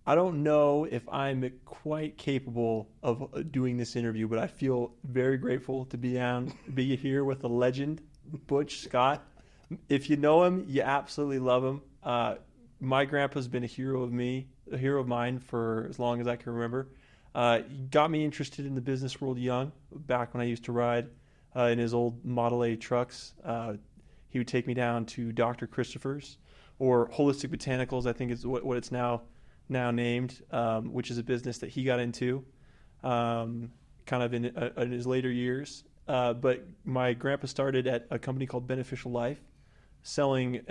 I don't know if I'm quite capable of doing this interview, but I feel very grateful to be here with a legend, Butch Scott. If you know him, you absolutely love him. My grandpa's been a hero of mine for as long as I can remember. He got me interested in the business world young, back when I used to ride in his old Model A trucks. He would take me down to Dr. Christopher's or Holistic Botanicals, I think is what it's now named, which is a business that he got into kind of in his later years. But my grandpa started at a company called Beneficial Life, selling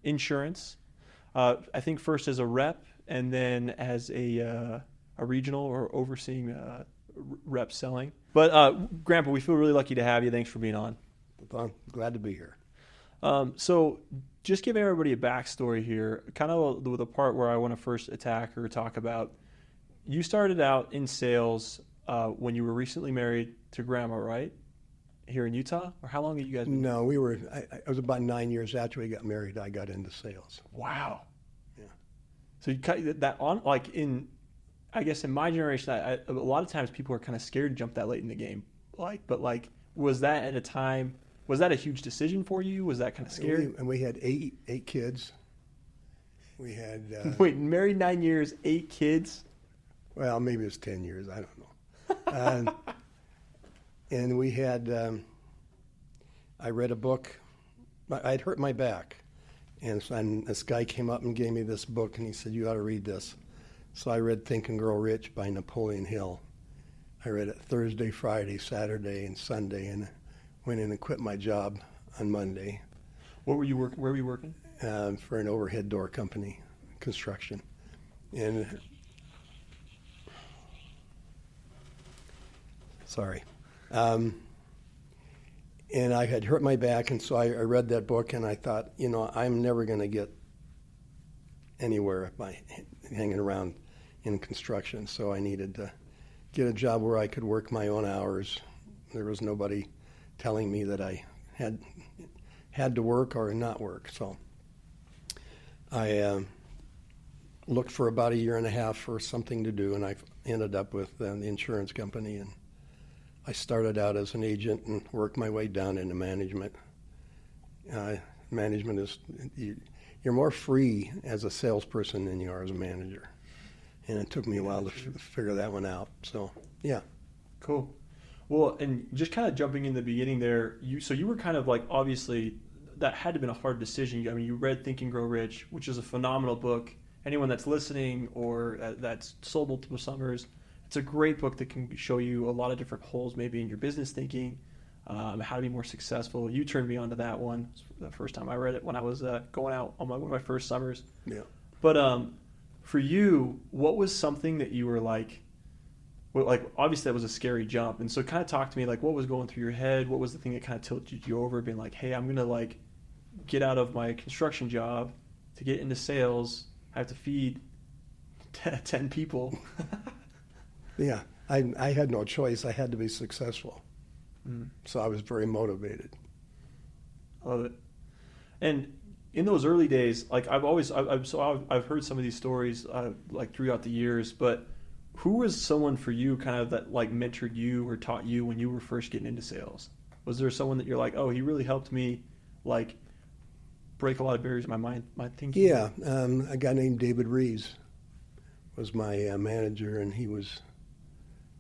insurance. I think first as a rep, and then as a regional or overseeing rep selling. But Grandpa, we feel really lucky to have you. Thanks for being on. I'm glad to be here. So just give everybody a backstory here, kind of the part where I want to first attack or talk about. You started out in sales when you were recently married to Grandma, right? Here in Utah? Or how long have you guys been? No, I was about 9 years after we got married, I got into sales. Wow. Yeah. So you cut that on, like I guess in my generation, a lot of times people are kind of scared to jump that late in the game. But was that at a time, was that a huge decision for you? Was that kind of scary? We had eight kids. We had... Wait, married 9 years, 8 kids? Well, maybe it was 10 years, I don't know. And we had, I read a book. I'd hurt my back. And this guy came up and gave me this book, and he said, you ought to read this. So I read Think and Grow Rich by Napoleon Hill. I read it Thursday, Friday, Saturday, and Sunday, and went in and quit my job on Monday. Where were you working? For an overhead door company, construction. And sorry. And I had hurt my back, and so I read that book, and I thought, I'm never going to get anywhere by hanging around in construction. So I needed to get a job where I could work my own hours. There was nobody telling me that I had to work or not work. So I looked for about a year and a half for something to do, and I ended up with the insurance company. And I started out as an agent and worked my way down into management. Management is, you're more free as a salesperson than you are as a manager. And it took me a while to figure that one out. So, yeah. Cool. Well, and just kind of jumping in the beginning there, so you were kind of like, obviously, that had to have been a hard decision. I mean, you read Think and Grow Rich, which is a phenomenal book. Anyone that's listening or that's sold multiple summers, it's a great book that can show you a lot of different holes maybe in your business thinking, how to be more successful. You turned me on to that one the first time I read it when I was going out on one of my first summers. Yeah. But for you, what was something that you were like, obviously that was a scary jump. And so kind of talk to me, like, what was going through your head? What was the thing that kind of tilted you over, being like, hey, I'm going to like get out of my construction job to get into sales. I have to feed 10 people. Yeah, I had no choice. I had to be successful. So I was very motivated. I love it. And in those early days, like I've heard some of these stories like throughout the years, but who was someone for you kind of that like mentored you or taught you when you were first getting into sales? Was there someone that you're like, oh, he really helped me like break a lot of barriers in my thinking? Yeah, a guy named David Reeves was my manager, and he was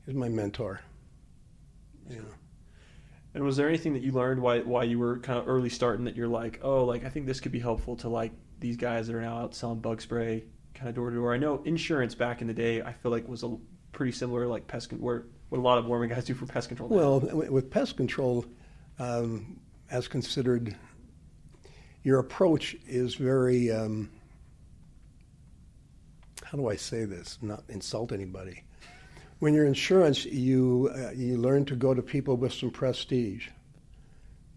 my mentor. Yeah. And was there anything that you learned why you were kind of early starting that you're like, oh, like I think this could be helpful to like these guys that are now out selling bug spray kind of door to door? I know insurance back in the day, I feel like was a pretty similar like what a lot of warming guys do for pest control now. Well, with pest control, as considered, your approach is very, how do I say this, not insult anybody. When you're insurance, you learn to go to people with some prestige.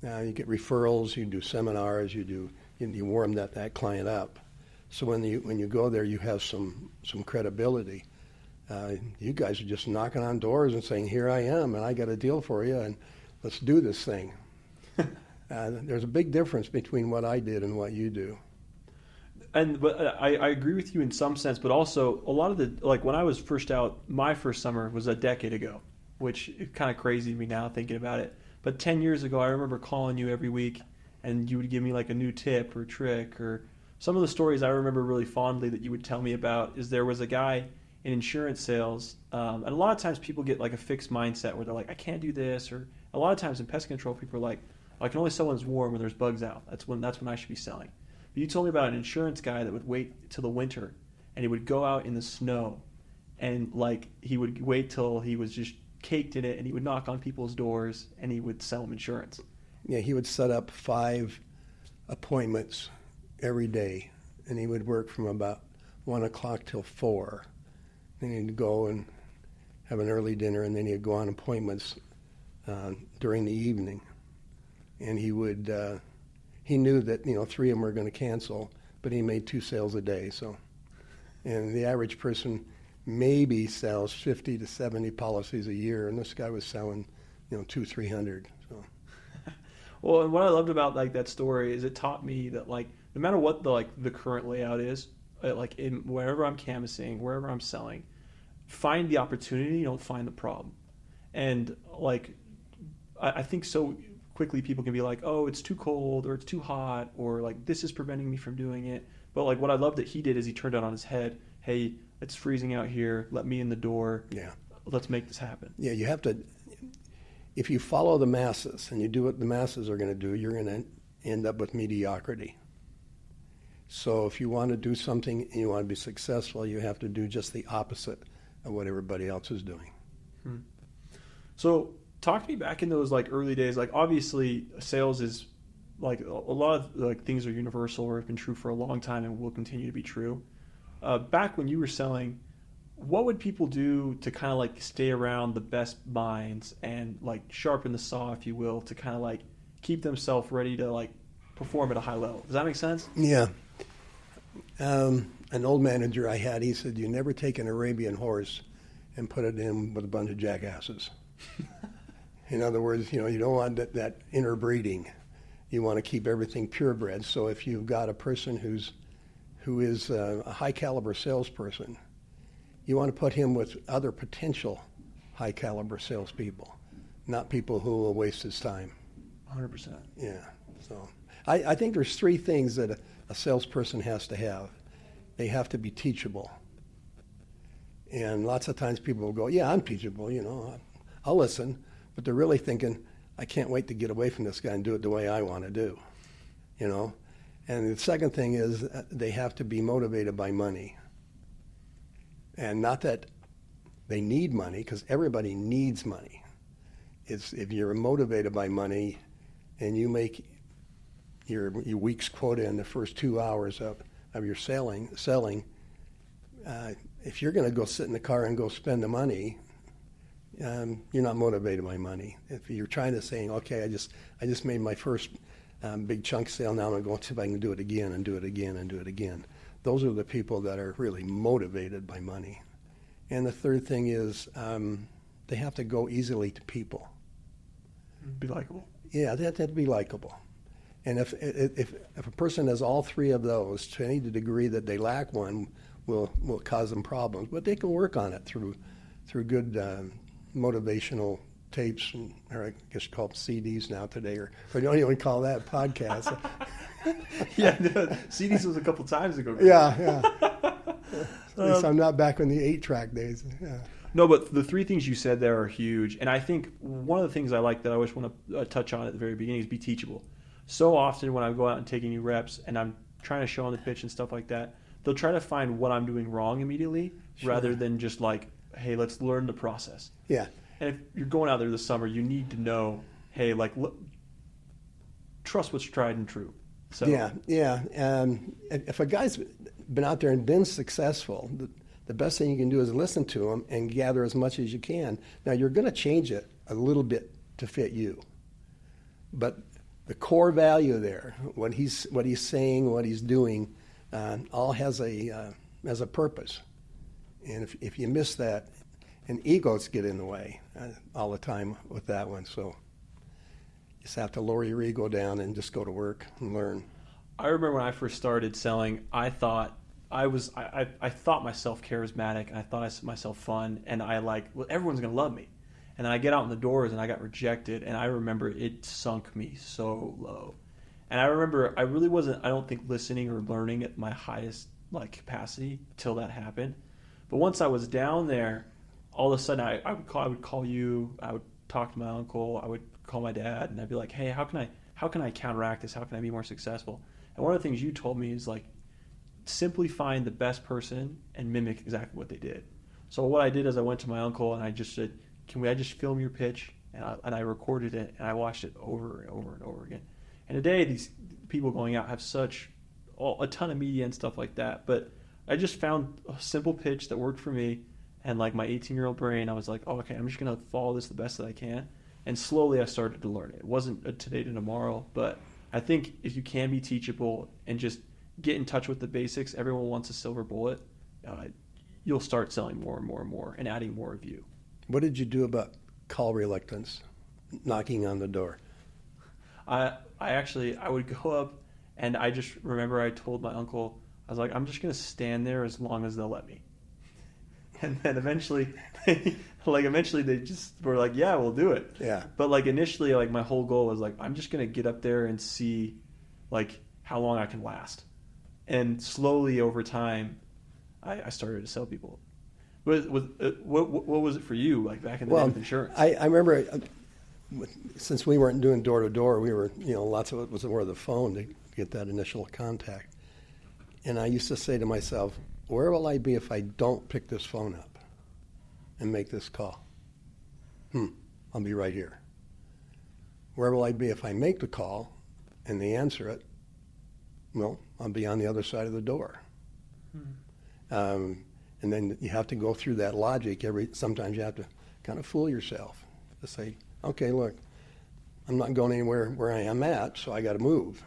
You get referrals, you do seminars, you warm that client up. So when you go there, you have some credibility. You guys are just knocking on doors and saying, "Here I am, and I got a deal for you, and let's do this thing." There's a big difference between what I did and what you do. But I agree with you in some sense, but also a lot of the, like when I was first out, my first summer was a decade ago, which is kind of crazy to me now thinking about it. But 10 years ago, I remember calling you every week, and you would give me like a new tip or trick, or some of the stories I remember really fondly that you would tell me about is there was a guy in insurance sales, and a lot of times people get like a fixed mindset where they're like, I can't do this, or a lot of times in pest control, people are like, I can only sell when it's warm when there's bugs out. That's when I should be selling. But you told me about an insurance guy that would wait till the winter, and he would go out in the snow, and like he would wait till he was just caked in it, and he would knock on people's doors, and he would sell them insurance. Yeah, he would set up 5 appointments every day, and he would work from about 1 o'clock till 4. Then he'd go and have an early dinner, and then he'd go on appointments during the evening. And he would, he knew that 3 of them were going to cancel, but he made 2 sales a day. So, and the average person maybe sells 50 to 70 policies a year, and this guy was selling 200-300. So. Well, and what I loved about like that story is it taught me that like no matter what the current layout is, like in wherever I'm canvassing, wherever I'm selling, find the opportunity, don't find the problem. And like I think so quickly people can be like, oh, it's too cold or it's too hot or like this is preventing me from doing it. But like what I love that he did is he turned it on his head. Hey, it's freezing out here. Let me in the door. Yeah. Let's make this happen. Yeah, you have to. If you follow the masses and you do what the masses are going to do, you're going to end up with mediocrity. So if you want to do something and you want to be successful, you have to do just the opposite of what everybody else is doing. So talk to me back in those like early days. Like obviously sales is like a lot of like things are universal or have been true for a long time and will continue to be true. Back when you were selling, what would people do to kind of like stay around the best minds and like sharpen the saw, if you will, to kind of like keep themselves ready to like perform at a high level? Does that make sense? Yeah. An old manager I had, he said, you never take an Arabian horse and put it in with a bunch of jackasses. In other words, you don't want that interbreeding. You want to keep everything purebred. So if you've got a person who is a high caliber salesperson, you want to put him with other potential high caliber salespeople, not people who will waste his time. 100%. Yeah. So I think there's 3 things that a salesperson has to have. They have to be teachable. And lots of times people will go, yeah, I'm teachable, I'll listen. But they're really thinking, I can't wait to get away from this guy and do it the way I want to do, And the second thing is they have to be motivated by money. And not that they need money, because everybody needs money. It's if you're motivated by money and you make your week's quota in the first 2 hours of your selling, if you're going to go sit in the car and go spend the money, you're not motivated by money. If you're trying to say, okay, I just made my first big chunk sale, now I'm going to go see if I can do it again and do it again and do it again. Those are the people that are really motivated by money. And the third thing is they have to go easily to people. Be likable. Yeah, they have to be likable. And if a person has all 3 of those to any degree that they lack one, will cause them problems. But they can work on it through good motivational tapes, or I guess you call them CDs now today, or you don't even call that podcasts. Yeah, no, CDs was a couple times ago. Yeah. At least I'm not back in the 8-track days. Yeah. No, but the 3 things you said there are huge. And I think one of the things I like that I always want to touch on at the very beginning is be teachable. So often when I go out and taking new reps and I'm trying to show on the pitch and stuff like that, they'll try to find what I'm doing wrong immediately rather than just like, hey, let's learn the process. Yeah. And if you're going out there this summer, you need to know, hey, like, trust what's tried and true. So Yeah. If a guy's been out there and been successful, the best thing you can do is listen to him and gather as much as you can. Now, you're going to change it a little bit to fit you. But the core value there, what he's saying, what he's doing, all has a purpose. And if you miss that, and egos get in the way all the time with that one. So you just have to lower your ego down and just go to work and learn. I remember when I first started selling, I thought I thought myself charismatic, and I thought myself fun, and well, everyone's gonna love me. And then I get out in the doors, and I got rejected, and I remember it sunk me so low. And I remember I really wasn't, I don't think, listening or learning at my highest like capacity till that happened. But once I was down there, all of a sudden I would call you, I would talk to my uncle, I would call my dad, and I'd be like, hey, how can I counteract this? How can I be more successful? And one of the things you told me is like, simply find the best person and mimic exactly what they did. So what I did is I went to my uncle and I just said, I just film your pitch? And I recorded it, and I watched it over and over and over again. And today these people going out have a ton of media and stuff like that. But I just found a simple pitch that worked for me, and like my 18-year-old brain, I was like, oh, okay, I'm just going to follow this the best that I can. And slowly I started to learn it. It wasn't a today to tomorrow, but I think if you can be teachable and just get in touch with the basics, everyone wants a silver bullet, you'll start selling more and more and more and adding more of you. What did you do about call reluctance, knocking on the door? I would go up, and I just remember I told my uncle, I was like, I'm just going to stand there as long as they'll let me. And then eventually they just were like, yeah, we'll do it. Yeah. But like initially, like my whole goal was like, I'm just going to get up there and see like how long I can last. And slowly over time, I started to sell people. What was it for you, like back in the day with insurance? I remember, since we weren't doing door to door, we were, lots of it was over the phone to get that initial contact. And I used to say to myself, where will I be if I don't pick this phone up and make this call? I'll be right here. Where will I be if I make the call and they answer it? Well, I'll be on the other side of the door. And then you have to go through that logic. Sometimes you have to kind of fool yourself to say, okay, look, I'm not going anywhere where I am at, so I got to move,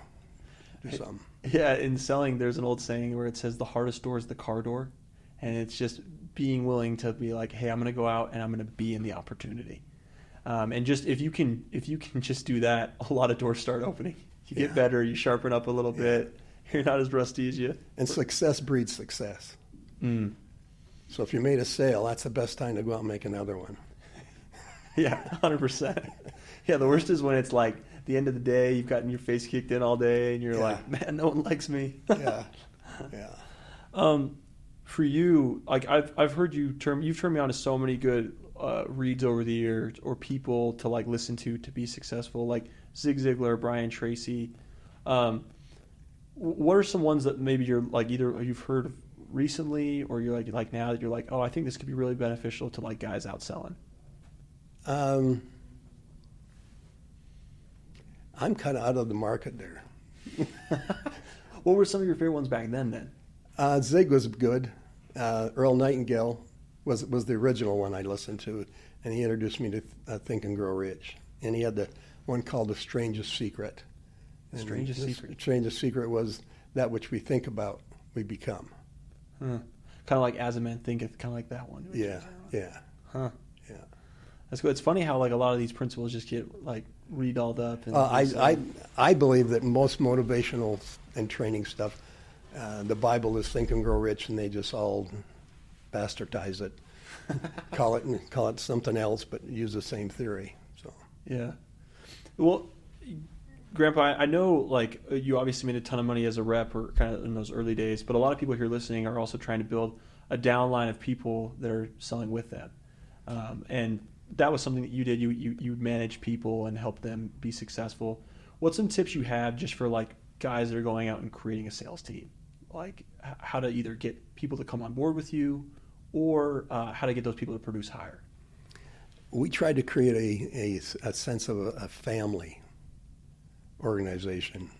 do something. Yeah, in selling, there's an old saying where it says the hardest door is the car door, and it's just being willing to be like, hey, I'm going to go out and I'm going to be in the opportunity. And just if you can just do that, a lot of doors start opening. You get better, you sharpen up a little bit. You're not as rusty as you. And success breeds success. So if you made a sale, that's the best time to go out and make another one. Yeah, 100%. Yeah, the worst is when it's like the end of the day, you've gotten your face kicked in all day, and you're like, man, no one likes me. Yeah. For you, like I've heard you've turned me on to so many good reads over the years, or people to like listen to be successful, like Zig Ziglar, Brian Tracy. What are some ones that maybe you're like either you've heard of recently, or you're like now that you're like, oh, I think this could be really beneficial to like guys out selling? I'm kind of out of the market there. What were some of your favorite ones back then? Zig was good. Earl Nightingale was the original one I listened to, and he introduced me to Think and Grow Rich. And he had the one called The Strangest Secret. The Strangest Secret? The Strangest Secret was that which we think about, we become. Kind of like As a Man Thinketh, kind of like that one. Yeah. Huh. Yeah. That's good. It's funny how like a lot of these principles just get like redolled up. And I believe that most motivational and training stuff, the Bible is Think and Grow Rich, and they just all bastardize it, call it something else, but use the same theory. So yeah. Well, Grandpa, I know like you obviously made a ton of money as a rep or kind of in those early days, but a lot of people here listening are also trying to build a downline of people that are selling with them. And that was something that you did. You manage people and help them be successful. What's some tips you have just for like guys that are going out and creating a sales team? Like how to either get people to come on board with you, or how to get those people to produce higher? We tried to create a sense of a family organization.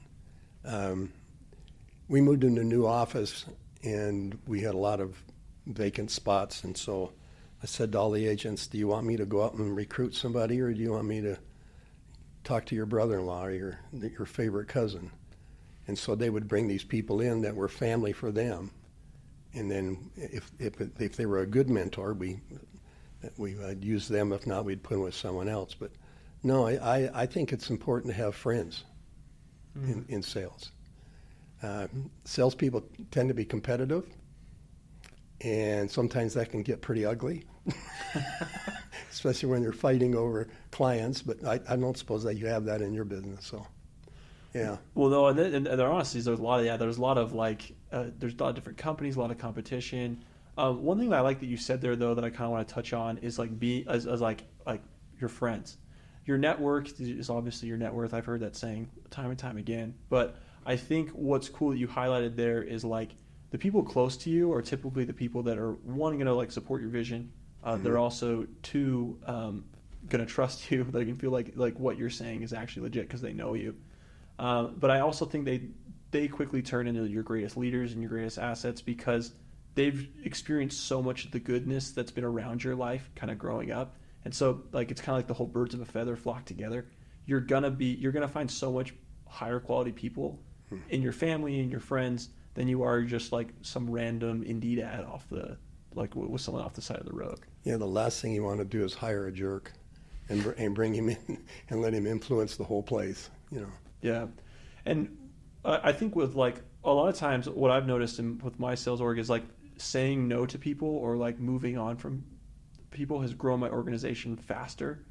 We moved into a new office, and we had a lot of vacant spots, and so I said to all the agents, do you want me to go out and recruit somebody, or do you want me to talk to your brother-in-law or your favorite cousin? And so they would bring these people in that were family for them. And then if they were a good mentor, we'd use them. If not, we'd put them with someone else. But no, I think it's important to have friends in sales. Salespeople tend to be competitive, and sometimes that can get pretty ugly, especially when you're fighting over clients. But I don't suppose that you have that in your business. So, yeah. Well, no, and there honestly there's a lot of there's a lot of there's a lot of different companies, a lot of competition. One thing that I like that you said there though that I kind of want to touch on is like as like your friends. Your network is obviously your net worth. I've heard that saying time and time again. But I think what's cool that you highlighted there is like the people close to you are typically the people that are one going to like support your vision. They're also two going to trust you. They can feel like what you're saying is actually legit because they know you. But I also think they quickly turn into your greatest leaders and your greatest assets because they've experienced so much of the goodness that's been around your life kind of growing up. And so like it's kind of like the whole birds of a feather flock together. You're going to find so much higher quality people in your family and your friends than you are just like some random Indeed ad off the with someone off the side of the road. Yeah, the last thing you want to do is hire a jerk and bring him in and let him influence the whole place, you know. Yeah. And I think with like a lot of times what I've noticed with my sales org is like saying no to people or like moving on from people has grown my organization faster.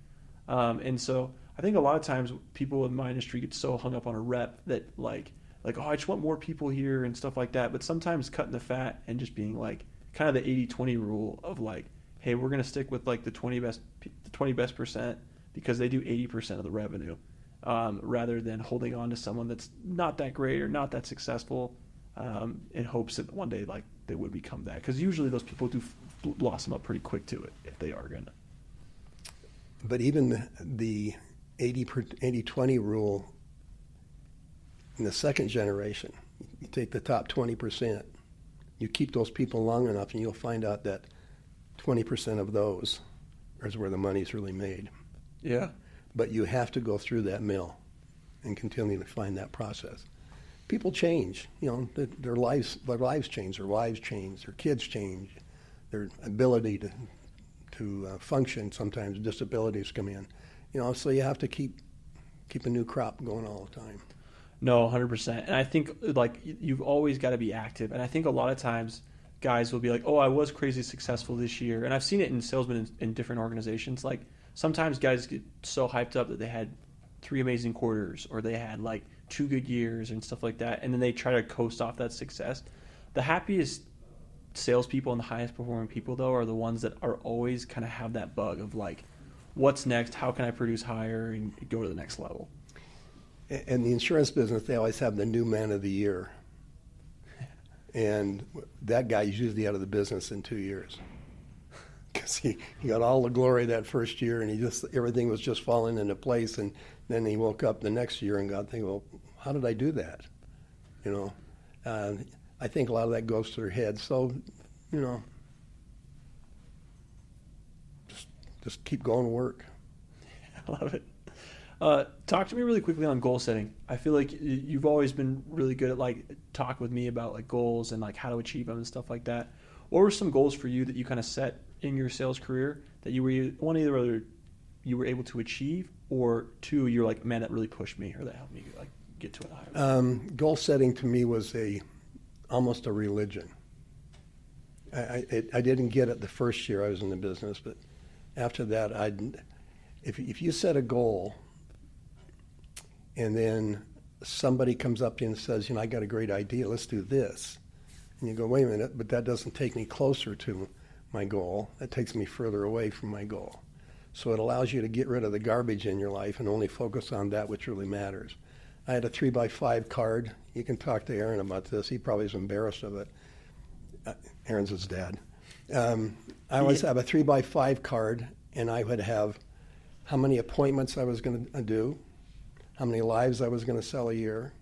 And so I think a lot of times people in my industry get so hung up on a rep that like, oh, I just want more people here and stuff like that. But sometimes cutting the fat and just being like kind of the 80-20 rule of like, hey, we're going to stick with like the 20 best percent because they do 80% of the revenue, rather than holding on to someone that's not that great or not that successful, in hopes that one day like they would become that. Because usually those people do blossom up pretty quick to it if they are going to. But even the 80-20 rule in the second generation, you take the top 20%, you keep those people long enough and you'll find out that 20% of those is where the money's really made. Yeah. But you have to go through that mill and continue to find that process. People change, you know, their lives change, their wives change, their kids change, their ability to function, sometimes disabilities come in, you know, so you have to keep a new crop going all the time. No, 100%. And I think like you've always got to be active. And I think a lot of times guys will be like, oh, I was crazy successful this year. And I've seen it in salesmen in different organizations. Like sometimes guys get so hyped up that they had 3 amazing quarters or they had like 2 good years and stuff like that. And then they try to coast off that success. The happiest salespeople and the highest performing people though are the ones that are always kind of have that bug of like, what's next? How can I produce higher and go to the next level? In the insurance business, they always have the new man of the year. And that guy is usually out of the business in 2 years. Because he got all the glory that first year and everything was just falling into place. And then he woke up the next year and got thinking, well, how did I do that? You know, I think a lot of that goes to their head. So, you know, just keep going to work. I love it. Talk to me really quickly on goal setting. I feel like you've always been really good at like talk with me about like goals and like how to achieve them and stuff like that. What were some goals for you that you kind of set in your sales career that you were either you were able to achieve, or two, you're like, man, that really pushed me or that helped me like get to a higher level? Goal setting to me was almost a religion. I didn't get it the first year I was in the business, but after that, if you set a goal and then somebody comes up to you and says, you know, I got a great idea, let's do this. And you go, wait a minute, but that doesn't take me closer to my goal. That takes me further away from my goal. So it allows you to get rid of the garbage in your life and only focus on that which really matters. I had a 3x5 card. You can talk to Aaron about this. He probably is embarrassed of it. Aaron's his dad. I always have a 3x5 card, and I would have how many appointments I was going to do, how many lives I was going to sell a year,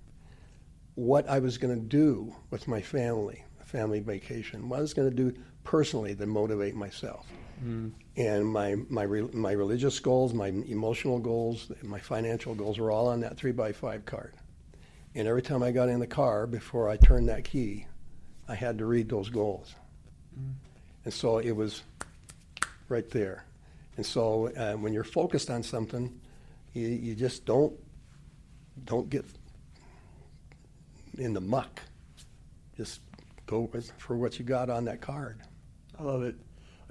what I was going to do with my family vacation, what I was going to do personally to motivate myself. And my religious goals, my emotional goals, my financial goals were all on that 3x5 card. And every time I got in the car, before I turned that key, I had to read those goals. And so it was right there. And so when you're focused on something, you just don't get in the muck. Just go for what you got on that card. I love it.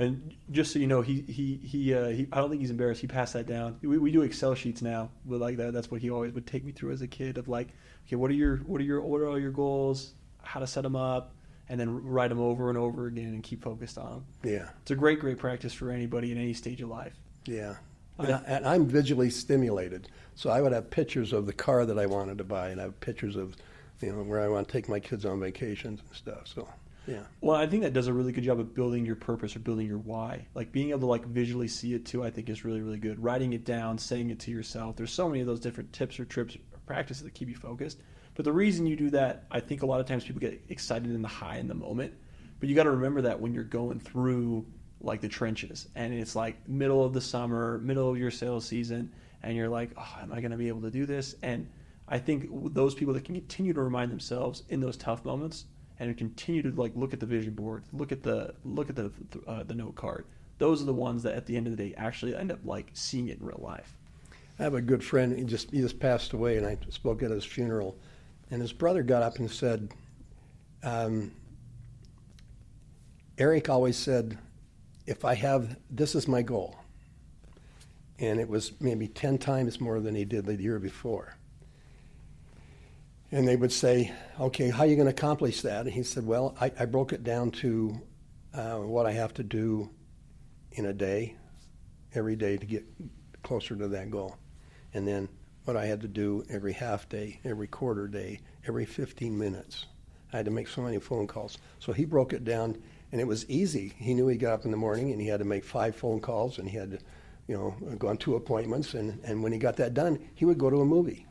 And just so you know, he I don't think he's embarrassed. He passed that down. We do Excel sheets now, but like that's what he always would take me through as a kid. Of like, okay, what are all your goals? How to set them up, and then write them over and over again, and keep focused on them. Yeah, it's a great practice for anybody in any stage of life. Yeah, and I'm visually stimulated, so I would have pictures of the car that I wanted to buy, and I have pictures of, where I want to take my kids on vacations and stuff. So. Yeah. Well, I think that does a really good job of building your purpose or building your why. Like being able to like visually see it too, I think is really, really good. Writing it down, saying it to yourself. There's so many of those different tips or trips or practices that keep you focused. But the reason you do that, I think a lot of times people get excited in the high in the moment. But you got to remember that when you're going through like the trenches and it's like middle of the summer, middle of your sales season, and you're like, oh, am I going to be able to do this? And I think those people that can continue to remind themselves in those tough moments and continue to like look at the vision board, look at the note card. Those are the ones that at the end of the day actually end up like seeing it in real life. I have a good friend. He just passed away, and I spoke at his funeral. And his brother got up and said, Eric always said, this is my goal. And it was maybe 10 times more than he did the year before. And they would say, okay, how are you going to accomplish that? And he said, well, I broke it down to what I have to do in a day, every day to get closer to that goal. And then what I had to do every half day, every quarter day, every 15 minutes. I had to make so many phone calls. So he broke it down, and it was easy. He knew he got up in the morning, and he had to make 5 phone calls, and he had to go on 2 appointments. And when he got that done, he would go to a movie.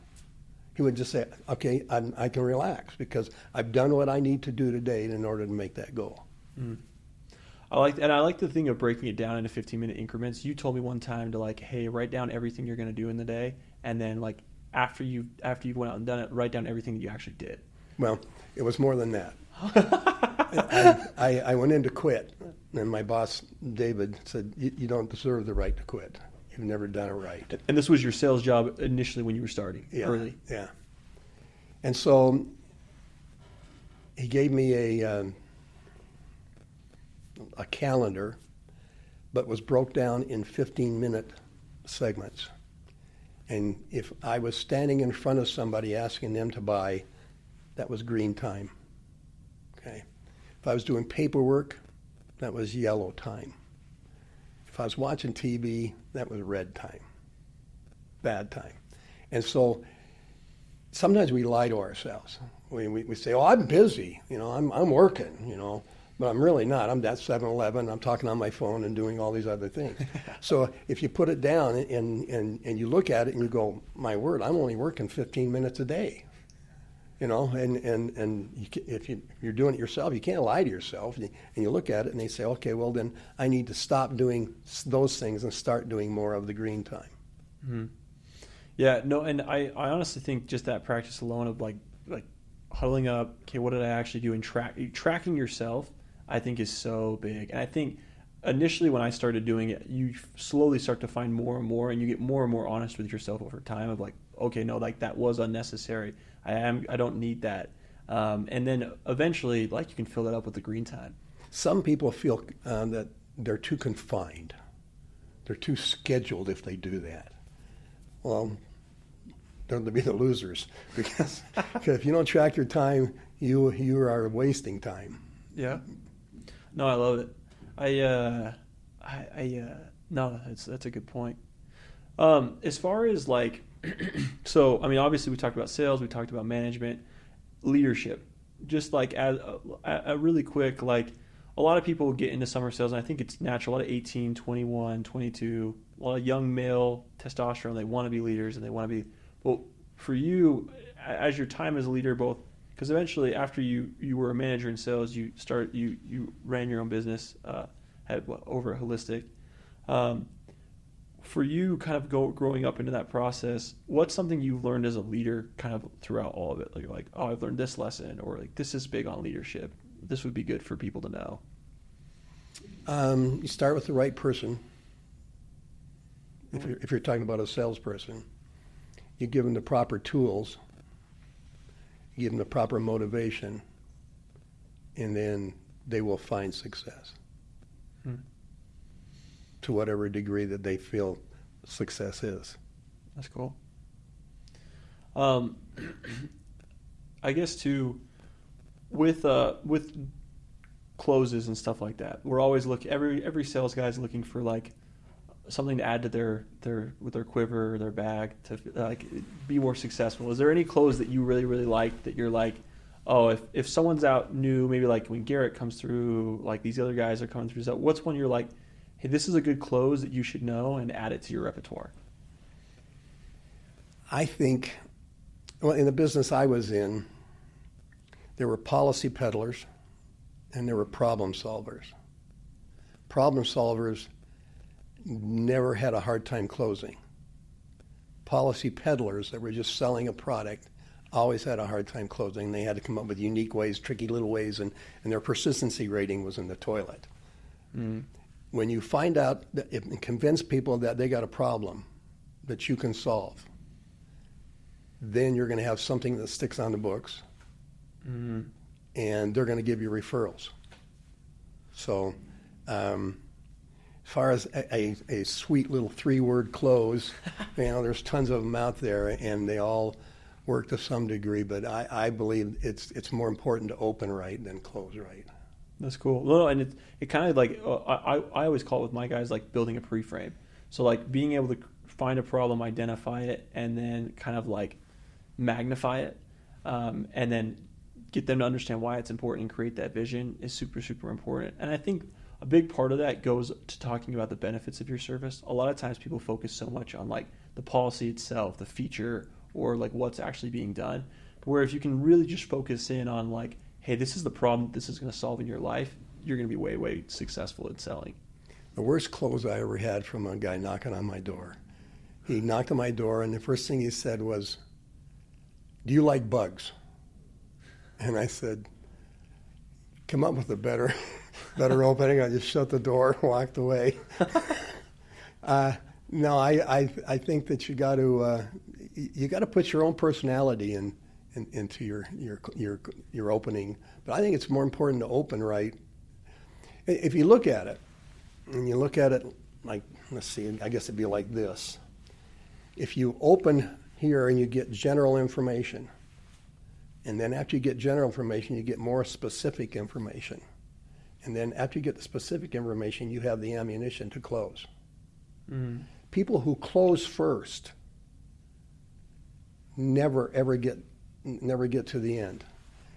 He would just say, okay, I can relax because I've done what I need to do today in order to make that goal. Mm. I like the thing of breaking it down into 15-minute increments. You told me one time to like, hey, write down everything you're going to do in the day, and then like after you went out and done it, write down everything that you actually did. Well, it was more than that. I went in to quit, and my boss, David, said, you don't deserve the right to quit. You've never done it right. And this was your sales job initially when you were starting, early? Yeah. And so he gave me a calendar, but was broke down in 15-minute segments. And if I was standing in front of somebody asking them to buy, that was green time. Okay. If I was doing paperwork, that was yellow time. If I was watching TV, that was red time, bad time. And so sometimes we lie to ourselves. We say, oh, I'm busy, I'm working, but I'm really not. I'm at 7-Eleven, I'm talking on my phone and doing all these other things. So if you put it down and you look at it and you go, my word, I'm only working 15 minutes a day. If you're doing it yourself, you can't lie to yourself. And you look at it and they say, okay, well then I need to stop doing those things and start doing more of the green time. Mm-hmm. Yeah, no, and I honestly think just that practice alone of like huddling up, okay, what did I actually do, and tracking yourself, I think is so big. And I think initially when I started doing it, you slowly start to find more and more, and you get more and more honest with yourself over time of like, okay, no, like that was unnecessary. I don't need that. And then eventually, like you can fill that up with the green time. Some people feel that they're too confined. They're too scheduled if they do that. Well, they're to be the losers because if you don't track your time, you are wasting time. Yeah. No, I love it. No, that's a good point. As far as like, so I mean, obviously we talked about sales, we talked about management, leadership. Just like as a really quick, like a lot of people get into summer sales, and I think it's natural. A lot of 18, 21, 22, a lot of young male testosterone. They want to be leaders, and they want to be. Well, for you, as your time as a leader, both because eventually after you were a manager in sales, you ran your own business, over at Holistic. For you, kind of growing up into that process, what's something you've learned as a leader kind of throughout all of it? Like you're like, oh, I've learned this lesson, or like this is big on leadership. This would be good for people to know. You start with the right person. If you're talking about a salesperson, you give them the proper tools. give them the proper motivation, and then they will find success to whatever degree that they feel success is. That's cool. I guess too, with closes and stuff like that, we're always every sales guy's looking for like something to add to their quiver or their bag to like be more successful. Is there any close that you really, really like that you're like, oh, if someone's out new, maybe like when Garrett comes through, like these other guys are coming through, so what's one you're like, hey, this is a good close that you should know and add it to your repertoire? I think, well, in the business I was in, there were policy peddlers and there were problem solvers. Problem solvers never had a hard time closing. Policy peddlers that were just selling a product always had a hard time closing. They had to come up with unique ways, tricky little ways, and their persistency rating was in the toilet. Mm. When you find out that and convince people that they got a problem that you can solve, then you're going to have something that sticks on the books, and they're going to give you referrals. So as far as a sweet little 3-word close, there's tons of them out there, and they all work to some degree, but I believe it's more important to open right than close right. That's cool. No, and it kind of like I always call it with my guys like building a pre-frame. So like being able to find a problem, identify it, and then kind of like magnify it, and then get them to understand why it's important and create that vision is super, super important. And I think a big part of that goes to talking about the benefits of your service. A lot of times people focus so much on like the policy itself, the feature, or like what's actually being done. Where if you can really just focus in on like, hey, this is the problem this is going to solve in your life, you're going to be way, way successful at selling. The worst close I ever had from a guy knocking on my door. He knocked on my door, and the first thing he said was, "Do you like bugs?" And I said, "Come up with a better opening." I just shut the door, walked away. No, I think that you got to put your own personality into your opening. But I think it's more important to open right. If you look at it, and you look at it like, let's see, I guess it'd be like this. If you open here and you get general information, and then after you get general information, you get more specific information. And then after you get the specific information, you have the ammunition to close. Mm. People who close first never get to the end.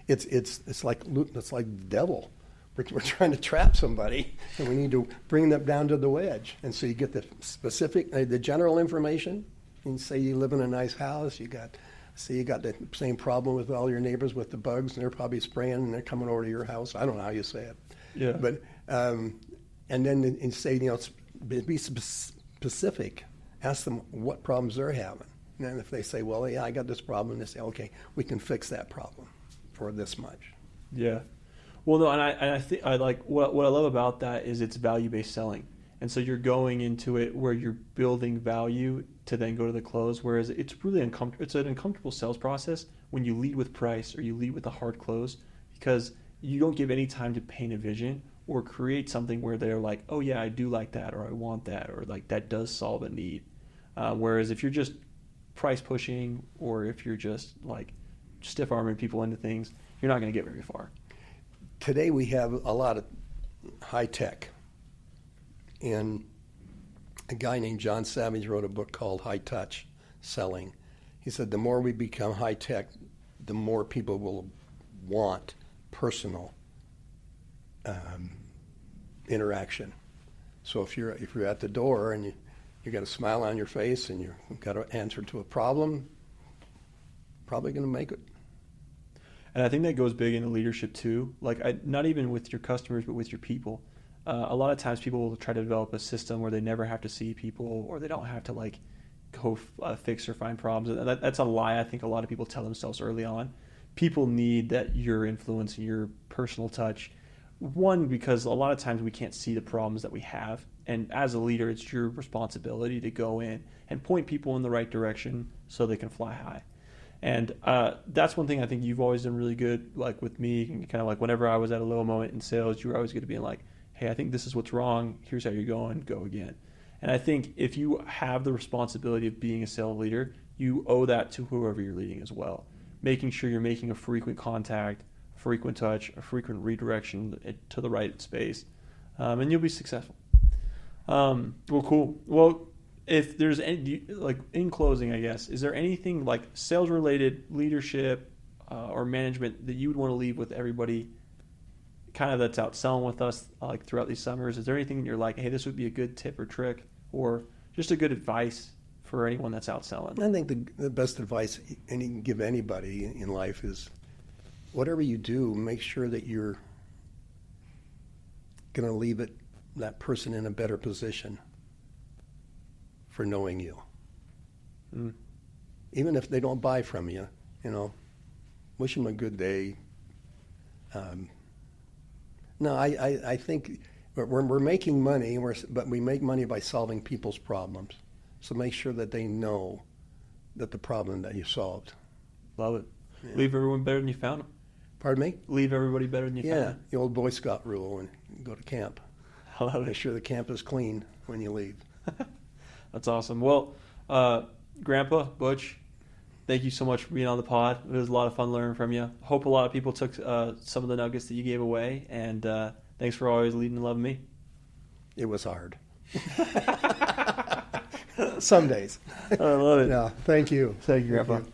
It's like the devil. We're trying to trap somebody, and we need to bring them down to the wedge. And so you get the specific, the general information. And say you live in a nice house, you got the same problem with all your neighbors with the bugs, and they're probably spraying and they're coming over to your house. I don't know how you say it. Yeah. But and then say, be specific. Ask them what problems they're having. And then if they say, well, yeah, I got this problem, they say, okay, we can fix that problem for this much. Yeah. Well, no, and I think I like what I love about that is it's value-based selling. And so you're going into it where you're building value to then go to the close, whereas it's really it's an uncomfortable sales process when you lead with price or you lead with a hard close, because you don't give any time to paint a vision or create something where they're like, oh yeah, I do like that, or I want that, or like that does solve a need. Whereas if you're just price pushing, or if you're just like stiff arming people into things, you're not going to get very far. Today we have a lot of high tech. And a guy named John Savage wrote a book called High Touch Selling. He said the more we become high tech, the more people will want personal interaction. So if you're at the door and you got a smile on your face and you've got an answer to a problem, probably going to make it. And I think that goes big into leadership too. Like not even with your customers, but with your people. A lot of times people will try to develop a system where they never have to see people, or they don't have to like go fix or find problems. And that's a lie I think a lot of people tell themselves early on. People need that your influence and your personal touch. One, because a lot of times we can't see the problems that we have. And as a leader, it's your responsibility to go in and point people in the right direction so they can fly high. And that's one thing I think you've always done really good, like with me, and kind of like whenever I was at a low moment in sales, you were always good at being like, hey, I think this is what's wrong. Here's how you're going. Go again. And I think if you have the responsibility of being a sales leader, you owe that to whoever you're leading as well. Making sure you're making a frequent contact, frequent touch, a frequent redirection to the right space, and you'll be successful. Well, cool. Well, if there's any, like in closing, I guess, is there anything like sales related, leadership, or management that you would want to leave with everybody kind of that's out selling with us like throughout these summers? Is there anything you're like, hey, this would be a good tip or trick or just a good advice for anyone that's out selling? I think the best advice you can give anybody in life is whatever you do, make sure that you're going to leave that person in a better position for knowing you. Mm. Even if they don't buy from you, wish them a good day. No, I think we're making money, but we make money by solving people's problems. So make sure that they know that the problem that you solved. Love it. Yeah. Leave everyone better than you found them. Pardon me? Leave everybody better than you found them. The old Boy Scout rule when you go to camp. I love Make it. sure the camp is clean when you leave. That's awesome. Well, Grandpa, Butch, thank you so much for being on the pod. It was a lot of fun learning from you. Hope a lot of people took some of the nuggets that you gave away, and thanks for always leading and loving me. It was hard. Some days. I love it. Yeah, thank you. Thank you, Grandpa. Thank you.